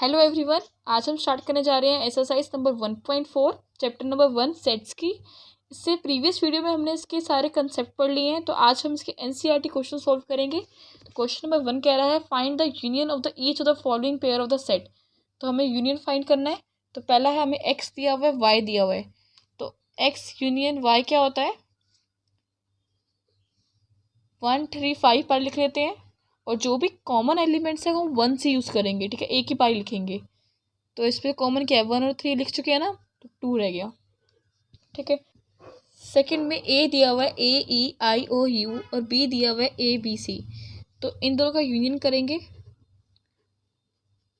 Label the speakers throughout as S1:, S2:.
S1: Hello everyone, आज हम start करने जा रहे हैं exercise number 1.4 chapter number 1 sets की। इससे प्रीवियस वीडियो में हमने इसके सारे कंसेप्ट पढ़ लिए हैं, तो आज हम इसके एनसीईआरटी क्वेश्चन सॉल्व करेंगे। तो क्वेश्चन नंबर 1 कह रहा है find the union of the each of the following pair of the set. तो हमें यूनियन फाइंड करना है। तो पहला है, हमें एक्स दिया हुआ है, वाई दिया हुआ है। तो एक्स यूनियन वाई क्या होता है, 1 3 5 पर लिख लेते हैं, और जो भी कॉमन एलिमेंट्स है वो 1 से यूज़ करेंगे। ठीक है, एक ही पाई लिखेंगे। तो इस पर कॉमन क्या है, 1 और 3 लिख चुके हैं ना, तो 2 रह गया। ठीक है, सेकंड में ए दिया हुआ है, ए ई आई ओ यू, और बी दिया हुआ है ए बी सी। तो इन दोनों का यूनियन करेंगे,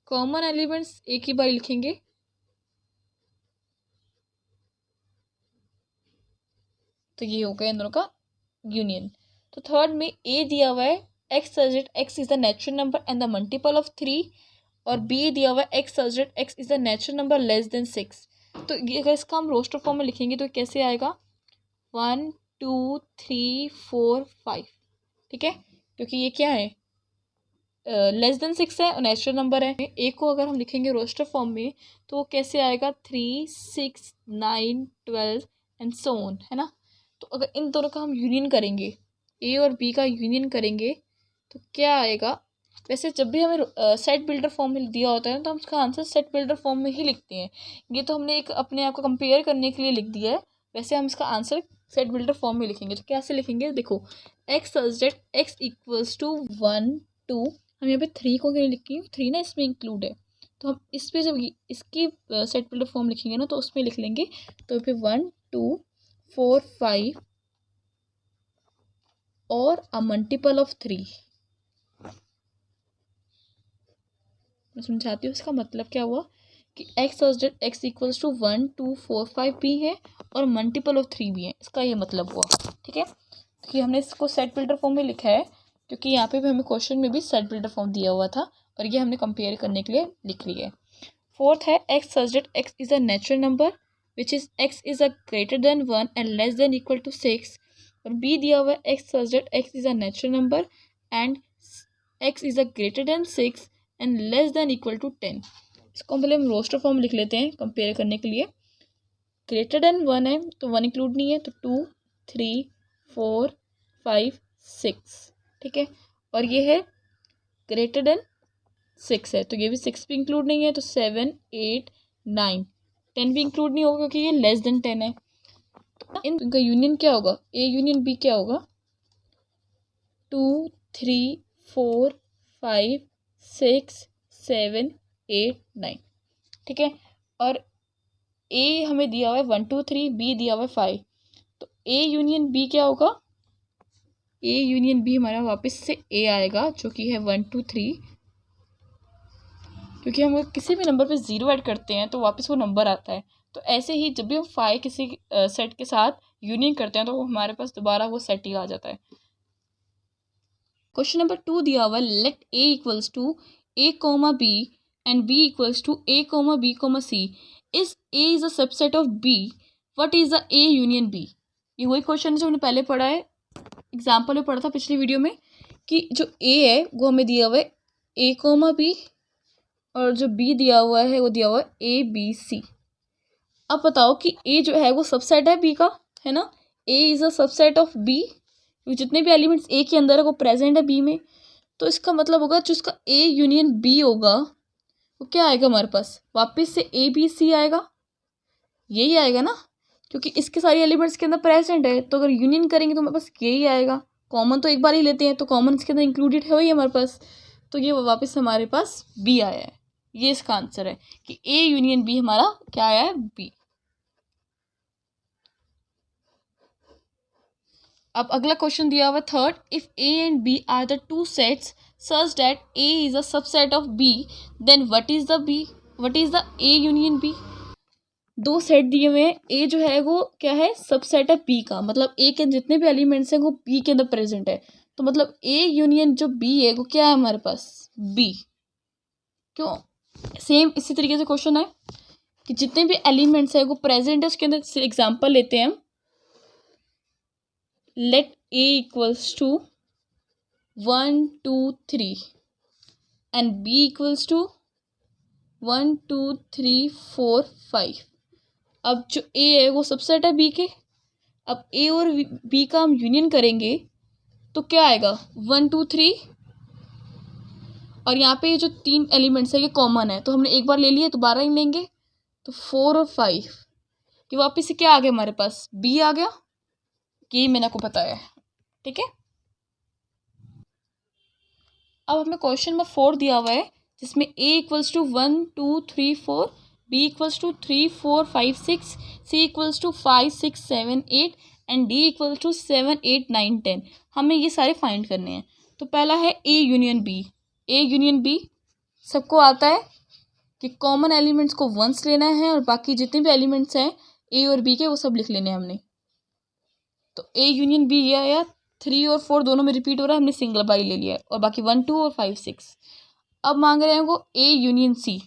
S1: कॉमन एलिमेंट्स एक ही बार लिखेंगे। तो ये हो गया इन दोनों का यूनियन। तो थर्ड में ए दिया हुआ है, x such that x is the natural number and the multiple of 3, और बी दिया हुआ है, x such that x is the natural number less than 6। तो ये अगर इसका हम रोस्टर फॉर्म में लिखेंगे तो कैसे आएगा, 1 2 3 4 5। ठीक है, क्योंकि ये क्या है, लेस देन 6 है और नेचुरल नंबर है। ए को अगर हम लिखेंगे रोस्टर फॉर्म में तो वो कैसे आएगा, 3 6 9 12 एंड सो ऑन, है ना। तो अगर इन दोनों का हम यूनियन करेंगे, ए और बी का यूनियन करेंगे, तो क्या आएगा। वैसे जब भी हमें सेट बिल्डर फॉर्म में दिया होता है तो हम उसका आंसर सेट बिल्डर फॉर्म में ही लिखते हैं। ये तो हमने एक अपने आप को कंपेयर करने के लिए लिख दिया है, वैसे हम इसका आंसर सेट बिल्डर फॉर्म में लिखेंगे। तो कैसे लिखेंगे, देखो, x such that x equals to 1 2, हम यहाँ पे 3 को क्या लिखी हूँ, 3 ना इसमें इंक्लूड है, तो हम इस पे जब इसकी सेट बिल्डर फॉर्म लिखेंगे ना तो उसमें लिख लेंगे। तो फिर 1 2 4 5 और अ मल्टीपल ऑफ 3। मैं समझाती हूँ, इसका मतलब क्या हुआ कि x such that x equals to 1 2 4 5 भी है और मल्टीपल ऑफ 3 भी है, इसका ये मतलब हुआ। ठीक है, तो ये हमने इसको सेट बिल्डर फॉर्म में लिखा है, क्योंकि यहाँ पे भी हमें क्वेश्चन में भी सेट बिल्डर फॉर्म दिया हुआ था, और ये हमने कंपेयर करने के लिए लिख लिया है। फोर्थ है, x such that x is a natural number which is x is a greater than 1 and less than equal to 6, और बी दिया हुआ है, x such that x is a natural number and x is a greater than 6 and less than equal to 10। इसको पहले हम roster form लिख लेते हैं कंपेयर करने के लिए। ग्रेटर देन 1 है तो 1 इंक्लूड नहीं है, तो 2 3 4 5 6। ठीक है, और ये है ग्रेटर देन 6 है, तो ये भी 6 भी इंक्लूड नहीं है, तो 7 8 9 10 भी इंक्लूड नहीं होगा क्योंकि ये लेस देन 10 है। तो इनका यूनियन क्या होगा, ए यूनियन बी क्या होगा, 2 3 4 5 6 7 8 9। ठीक है, और ए हमें दिया हुआ है 1 2 3, बी दिया हुआ है 5, तो ए यूनियन बी क्या होगा, ए यूनियन बी हमारा वापस से ए आएगा, जो कि है 1 2 3, क्योंकि हम किसी भी नंबर पे 0 ऐड करते हैं तो वापस वो नंबर आता है। तो ऐसे ही जब भी हम 5 किसी सेट के साथ यूनियन करते हैं तो वो हमारे पास दोबारा वो सेट ही आ जाता है। क्वेश्चन नंबर 2 दिया हुआ, let A equals to A comma B and B equals to A comma B comma C, is A is a subset of B, what is the A union B. ये वही question है जो हमने पहले पढ़ा है, एग्जाम्पल में पढ़ा था पिछली वीडियो में, कि जो ए है वो हमें दिया हुआ है ए कोमा बी, और जो बी दिया हुआ है वो दिया हुआ है ए बी सी। अब बताओ कि ए जो है वो सबसेट है बी का, है ना, A is a subset of B, जितने भी एलिमेंट्स ए के अंदर है वो प्रेजेंट है बी में। तो इसका मतलब होगा जो इसका ए यूनियन बी होगा वो क्या आएगा हमारे पास, वापस से ए बी सी आएगा, यही आएगा ना, क्योंकि इसके सारे एलिमेंट्स के अंदर प्रेजेंट है, तो अगर यूनियन करेंगे तो हमारे पास यही आएगा। कॉमन तो एक बार ही लेते हैं, तो कॉमन इसके अंदर इंक्लूडेड है वही हमारे पास, तो ये वापस हमारे पास बी आया है। ये इसका आंसर है कि ए यूनियन बी हमारा क्या आया है, बी। अब अगला क्वेश्चन दिया हुआ third, if A and B are the two sets such that A is a subset of B, then what is the B, what is the A union B. दो set दिए हुए हैं, ए जो है वो क्या है, सबसेट है बी का, मतलब ए के जितने भी एलिमेंट्स हैं वो बी के अंदर प्रेजेंट है, तो मतलब ए यूनियन जो बी है वो क्या है हमारे पास, बी। क्यों, सेम इसी तरीके से क्वेश्चन है कि जितने भी एलिमेंट्स है वो प्रेजेंट है उसके अंदर। एग्जांपल लेते हैं हम, let A equals to 1 2 3 and B equals to 1 2 3 4 5। अब जो ए है वो सबसेट है बी के। अब ए और बी का हम यूनियन करेंगे तो क्या आएगा, 1 2 3। और यहाँ पे ये जो 3 एलिमेंट्स है ये कॉमन है, तो हमने एक बार ले लिया, दोबारा ही लेंगे, तो 4 और 5। ये वापस से क्या आ गया हमारे पास, बी आ गया। ये मैंने आपको बताया है, ठीक है। अब हमें क्वेश्चन नंबर 4 दिया हुआ है, जिसमें A equals to 1 2 3 4, B equals to 3 4 5 6, C equals to 5 6 7 8 and D equals to 7 8 9 10। हमें ये सारे फाइंड करने हैं। तो पहला है A union B. A union B सबको आता है कि कॉमन एलिमेंट्स को वंस लेना है और बाकी जितने भी एलिमेंट्स हैं ए और बी के वो सब लिख लेने हैं हमने। तो ए यूनियन बी ये आया, 3 और 4 दोनों में रिपीट हो रहा है, हमने सिंगल बाई ले लिया है, और बाकी 1 2 और 5 6। अब मांग रहे हैं वो A union C.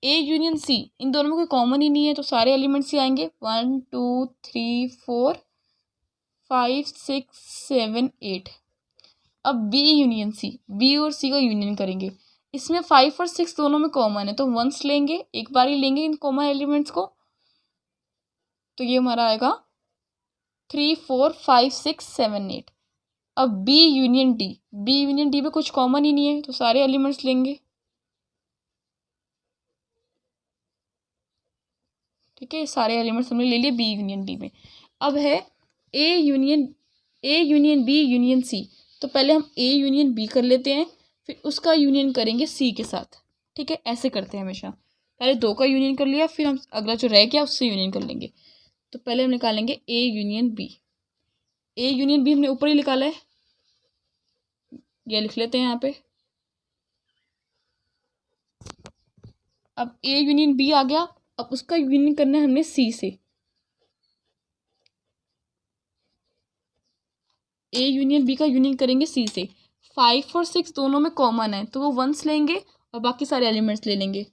S1: A union C, इन दोनों में कोई कॉमन ही नहीं है, तो सारे एलिमेंट्स ही आएंगे, 1 2 3 4 5 6 7 8। अब बी यूनियन सी, बी और सी का यूनियन करेंगे। इसमें 5 और 6 दोनों में कॉमन है, तो वंस लेंगे, एक बार ही लेंगे इन कॉमन एलिमेंट्स को। तो ये हमारा आएगा 3 4 5 6 7 8। अब B union D, B union D में कुछ कॉमन ही नहीं है, तो सारे एलिमेंट्स लेंगे, ठीक है। सारे एलिमेंट्स हमने ले लिए बी यूनियन डी में। अब है A union B union C. तो पहले हम ए यूनियन बी कर लेते हैं, फिर उसका यूनियन करेंगे सी के साथ, ठीक है। ऐसे करते हैं हमेशा, पहले दो का यूनियन कर लिया, फिर हम अगला जो रह गया उससे यूनियन कर लेंगे। तो पहले हम निकालेंगे A union B. A union B हमने ऊपर ही निकाला है, ये लिख लेते हैं यहाँ पे। अब ए यूनियन बी आ गया, अब उसका यूनियन करना है हमने सी से। ए यूनियन बी का यूनियन करेंगे सी से। 5 और 6 दोनों में कॉमन है, तो वो वंस लेंगे और बाकी सारे एलिमेंट्स ले लेंगे।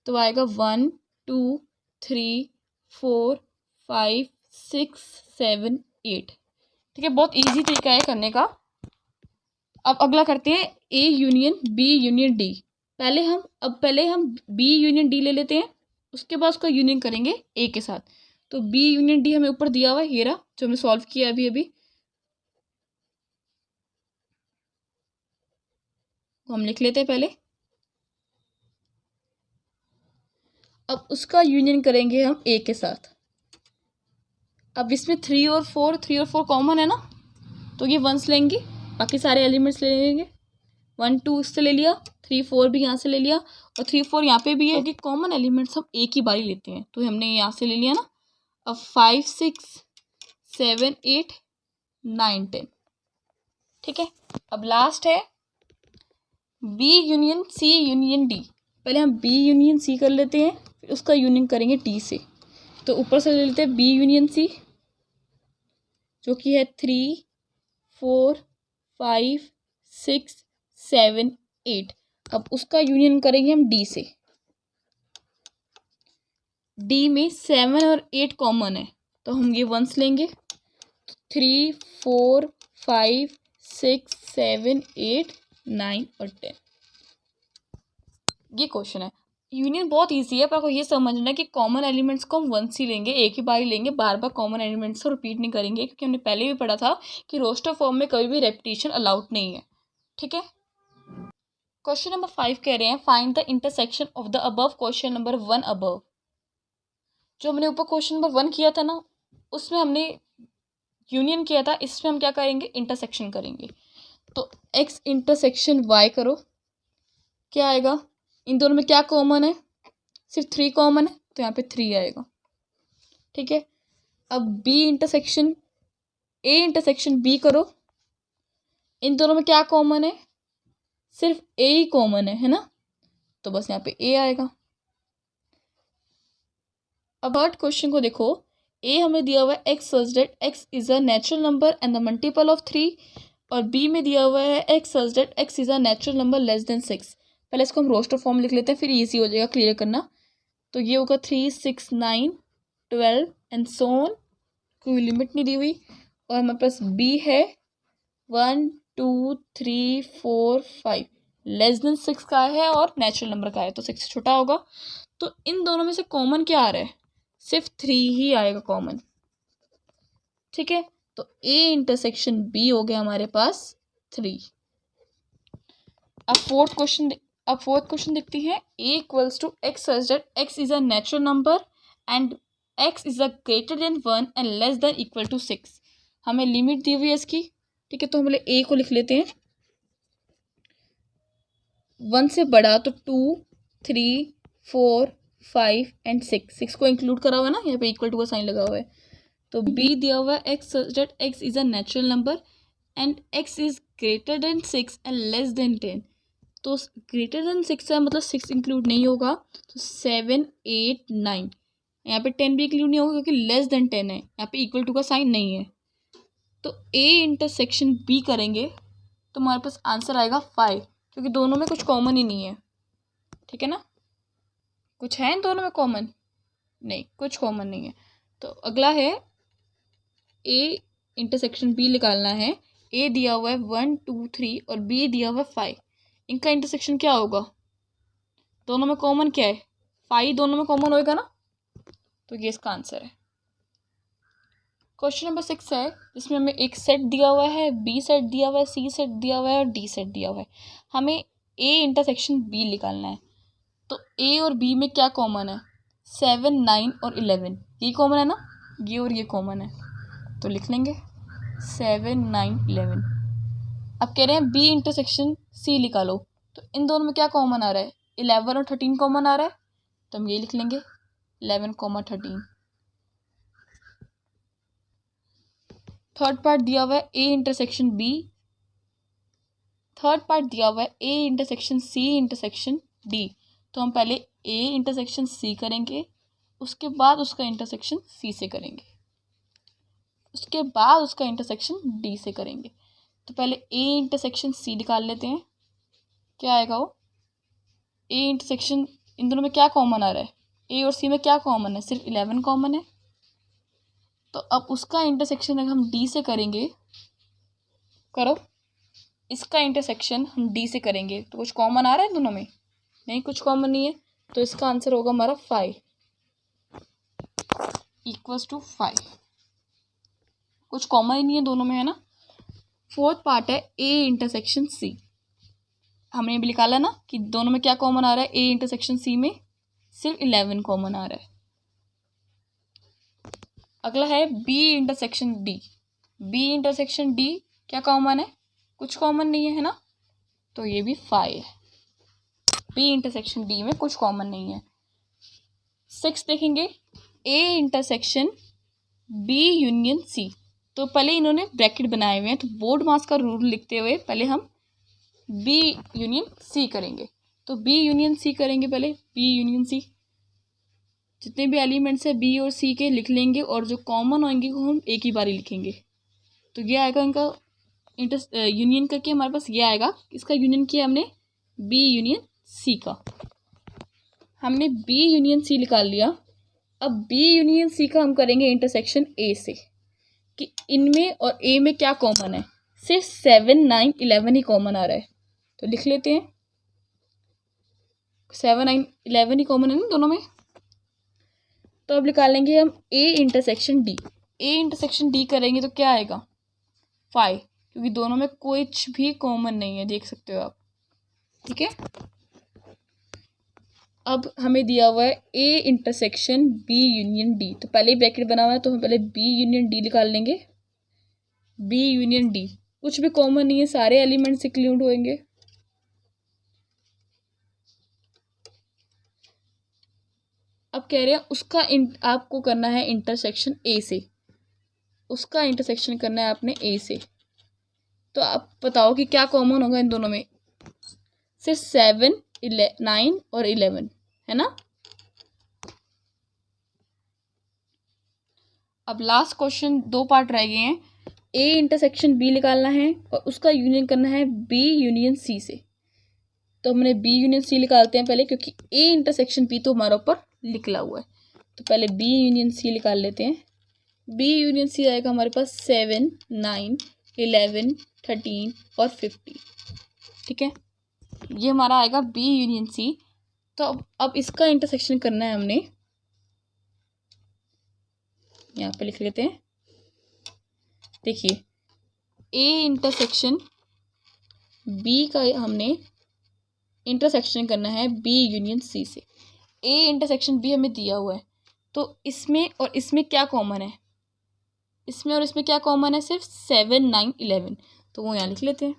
S1: तो आएगा 1 2 3 4 5 6 7 8, ठीक है। बहुत इजी तरीका है करने का। अब अगला करते हैं A union B union D. पहले हम बी यूनियन डी ले लेते हैं, उसके बाद उसका यूनियन करेंगे ए के साथ। तो बी यूनियन डी हमें ऊपर दिया हुआ है, ये रहा जो हमने सॉल्व किया अभी अभी, हम लिख लेते हैं पहले। अब उसका यूनियन करेंगे हम ए के साथ। अब इसमें 3 और 4 कॉमन है ना, तो ये वंस लेंगे, बाकी सारे एलिमेंट्स ले लेंगे। 1 2 इससे ले लिया, 3 4 भी यहाँ से ले लिया, और 3 4 यहाँ पे भी है, क्योंकि कॉमन एलिमेंट्स हम एक ही बारी लेते हैं, तो हमने यहाँ से ले लिया ना। अब 5 6 7 8 9 10, ठीक है। अब लास्ट है B union C union D. पहले हम बी यूनियन सी कर लेते हैं, फिर उसका यूनियन करेंगे डी से। तो ऊपर से ले लेते हैं बी यूनियन सी, जो कि है 3 4 5 6 7 8। अब उसका यूनियन करेंगे हम डी से। डी में 7 और 8 कॉमन है, तो हम ये वंस लेंगे, 3 4 5 6 7 8 9 और 10। ये क्वेश्चन है। यूनियन बहुत इजी है, पर आपको ये समझना है कि कॉमन एलिमेंट्स को हम वंस ही लेंगे, एक ही बार ही लेंगे, बार बार कॉमन एलिमेंट्स को रिपीट नहीं करेंगे, क्योंकि हमने पहले भी पढ़ा था कि रोस्टर फॉर्म में कभी भी रेपिटेशन अलाउड नहीं है, ठीक है। क्वेश्चन नंबर 5 कह रहे हैं find the intersection of the above question number 1 above. जो हमने ऊपर क्वेश्चन नंबर 1 किया था ना, उसमें हमने यूनियन किया था, इसमें हम क्या करेंगे, इंटरसेक्शन करेंगे। तो एक्स इंटरसेक्शन वाई करो, क्या आएगा, इन दोनों में क्या कॉमन है, सिर्फ 3 कॉमन है, तो यहाँ पे 3 आएगा, ठीक है। अब B intersection A intersection B करो, इन दोनों में क्या कॉमन है, सिर्फ ए ही कॉमन है ना, तो बस यहाँ पे ए आएगा। अब थर्ड क्वेश्चन को देखो, ए हमें दिया हुआ है x such that x is a natural number and the multiple of 3, और बी में दिया हुआ है x such that x is a natural number less than 6। पहले इसको हम रोस्टर फॉर्म लिख लेते हैं, फिर इजी हो जाएगा क्लियर करना। तो ये होगा 3 6 9 12 एंड सो ऑन, कोई लिमिट नहीं दी हुई। और हमारे पास बी है 1 2 3 4 5, लेस देन 6 का है और नेचुरल नंबर का है, तो 6 से छोटा होगा। तो इन दोनों में से कॉमन क्या आ रहा है? सिर्फ 3 ही आएगा कॉमन, ठीक है। तो A इंटरसेक्शन B हो गया हमारे पास 3। अब फोर्थ क्वेश्चन देखते हैं। A equals to x such that x is a natural number and x is a greater than 1 and less than equal to 6। हमें लिमिट दी हुई है इसकी, ठीक है। तो हम पहले A को लिख लेते हैं। 1 से बड़ा तो 2, 3, 4, 5 एंड 6 को इंक्लूड करा हुआ है ना, यहाँ पे इक्वल टू का साइन लगा हुआ है। तो B दिया हुआ है x such that x is a natural number and x is greater than 6 and less then 10। तो ग्रेटर देन 6 है मतलब 6 इंक्लूड नहीं होगा, तो 7, 8, 9। यहाँ पे 10 भी इंक्लूड नहीं होगा क्योंकि लेस देन 10 है, यहाँ पे इक्वल टू का साइन नहीं है। तो A इंटरसेक्शन B करेंगे तो हमारे पास आंसर आएगा 5, क्योंकि दोनों में कुछ कॉमन ही नहीं है, ठीक है ना। कुछ है इन दोनों में कॉमन? नहीं, कुछ कॉमन नहीं है। तो अगला है A इंटरसेक्शन B निकालना है। A दिया हुआ है 1, 2, 3 और B दिया हुआ है 5। इनका इंटरसेक्शन क्या होगा? दोनों में कॉमन क्या है? 5 दोनों में कॉमन होएगा ना, तो ये इसका आंसर है। क्वेश्चन नंबर 6 है, जिसमें हमें एक सेट दिया हुआ है, B सेट दिया हुआ है, C सेट दिया हुआ है और D सेट दिया हुआ है। हमें A इंटरसेक्शन B निकालना है। तो A और B में क्या कॉमन है? 7, 9 और 11, ये कॉमन है ना, ये और ये कॉमन है, तो लिख लेंगे 7, 9, 11। अब कह रहे हैं B इंटरसेक्शन C निकालो, तो इन दोनों में क्या कॉमन आ रहा है? 11 और 13 कॉमन आ रहा है, तो हम ये लिख लेंगे 11, 13। थर्ड पार्ट दिया हुआ है A intersection B, third part दिया हुआ है A intersection C intersection D। तो हम पहले A इंटरसेक्शन C करेंगे, उसके बाद उसका इंटरसेक्शन C से करेंगे, उसके बाद उसका इंटरसेक्शन D से करेंगे। तो पहले A इंटरसेक्शन C निकाल लेते हैं, क्या आएगा वो? A इंटरसेक्शन, इन दोनों में क्या कॉमन आ रहा है? A और C में क्या कॉमन है? सिर्फ 11 कॉमन है। तो अब उसका इंटरसेक्शन अगर हम D से करेंगे, करो, इसका इंटरसेक्शन हम D से करेंगे, तो कुछ कॉमन आ रहा है दोनों में? नहीं, कुछ कॉमन नहीं है, तो इसका आंसर होगा हमारा 5 इक्वल्स टू 5। कुछ कॉमन ही नहीं है दोनों में, है ना। फोर्थ पार्ट है A इंटरसेक्शन C। हमने भी निकाला ना कि दोनों में क्या कॉमन आ रहा है? A इंटरसेक्शन C में सिर्फ 11 कॉमन आ रहा है। अगला है B intersection D। B intersection D क्या कॉमन है? कुछ कॉमन नहीं है, है ना, तो ये भी 5 है। B इंटरसेक्शन D में कुछ कॉमन नहीं है। 6 देखेंगे, A intersection B union C। तो पहले इन्होंने ब्रैकेट बनाए हुए हैं, तो बोर्ड मास का रूल लिखते हुए पहले हम B यूनियन C करेंगे। तो B यूनियन C करेंगे, पहले B यूनियन C, जितने भी एलिमेंट्स है B और C के लिख लेंगे, और जो कॉमन होंगे वो हम एक ही बार ही लिखेंगे। तो ये आएगा इनका यूनियन करके हमारे पास ये आएगा, इसका यूनियन किया हमने B यूनियन C का। हमने B यूनियन C निकाल लिया। अब B यूनियन C का हम करेंगे इंटरसेक्शन A से, कि इनमें और A में क्या कॉमन है? सिर्फ 7, 9, 11 ही कॉमन आ रहा है, तो लिख लेते हैं 7, 9, 11 ही कॉमन है ना दोनों में। तो अब निकाल लेंगे हम A intersection D। A intersection D करेंगे तो क्या आएगा? 5, क्योंकि दोनों में कुछ भी कॉमन नहीं है, देख सकते हो आप, ठीक है। अब हमें दिया हुआ है A intersection B union D। तो पहले ही ब्रैकेट बना हुआ है, तो हम पहले B यूनियन D निकाल लेंगे। B यूनियन D कुछ भी कॉमन नहीं है, सारे एलिमेंट्स इंक्लूड होंगे। अब कह रहे हैं उसका आपको करना है इंटरसेक्शन A से, उसका इंटरसेक्शन करना है आपने A से। तो आप बताओ कि क्या कॉमन होगा इन दोनों में? सिर्फ 7, 9 और 11, है ना। अब लास्ट क्वेश्चन, 2 पार्ट रह गए हैं। A इंटरसेक्शन B निकालना है और उसका यूनियन करना है B यूनियन C से। तो हमने B यूनियन C निकालते हैं पहले, क्योंकि A इंटरसेक्शन B तो हमारा ऊपर लिखा हुआ है। तो पहले B यूनियन C निकाल लेते हैं। B यूनियन C आएगा हमारे पास 7, 9, 11, 13 और 50, ठीक है। ये हमारा आएगा बी यूनियन सी। तो अब इसका इंटरसेक्शन करना है हमने, यहाँ पे लिख लेते हैं। देखिए ए इंटरसेक्शन बी का हमने इंटरसेक्शन करना है बी यूनियन सी से। ए इंटरसेक्शन बी हमें दिया हुआ है, तो इसमें और इसमें क्या कॉमन है? इसमें और इसमें क्या कॉमन है? सिर्फ 7, 9, 11। तो वो यहाँ लिख लेते हैं।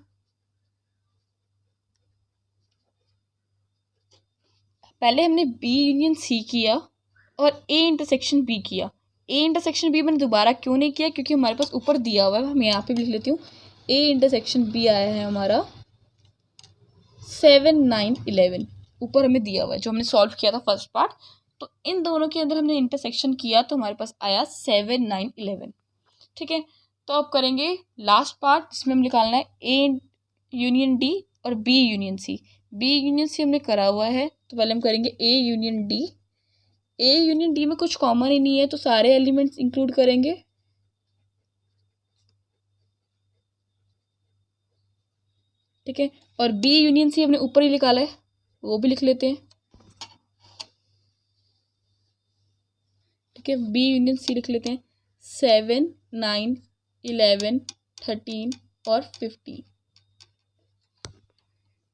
S1: पहले हमने बी यूनियन सी किया और ए इंटरसेक्शन बी किया। ए इंटरसेक्शन बी मैंने दोबारा क्यों नहीं किया? क्योंकि हमारे पास ऊपर दिया हुआ है, मैं यहाँ पे लिख लेती हूँ। ए इंटरसेक्शन बी आया है हमारा 7, 9, 11, ऊपर हमें दिया हुआ है जो हमने सॉल्व किया था फर्स्ट पार्ट। तो इन दोनों के अंदर हमने इंटरसेक्शन किया तो हमारे पास आया 7, 9, 11। ठीक है, तो अब करेंगे लास्ट पार्ट जिसमें हम निकालना है ए यूनियन डी और B union C. B union C हमने करा हुआ है, तो पहले हम करेंगे A union D. A union D में कुछ कॉमन ही नहीं है तो सारे एलिमेंट्स इंक्लूड करेंगे। ठीक है, और बी यूनियन सी हमने ऊपर ही निकाला है, वो भी लिख लेते हैं। ठीक है, बी यूनियन सी लिख लेते हैं। 7, 9, 11, 13 और 15।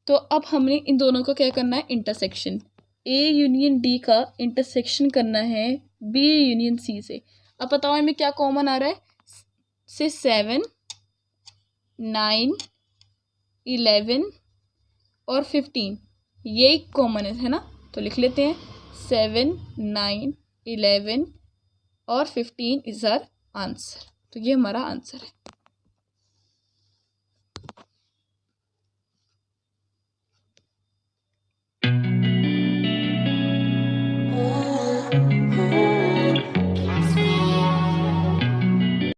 S1: तो अब हमने इन दोनों का क्या करना है? इंटरसेक्शन। ए यूनियन डी का इंटरसेक्शन करना है बी यूनियन सी से। अब बताओ इनमें क्या कॉमन आ रहा है? से 7, 9, 11 और 15 यही कॉमन है ना? तो लिख लेते हैं 7, 9, 11 और 15 इज आवर आंसर। तो ये हमारा आंसर है।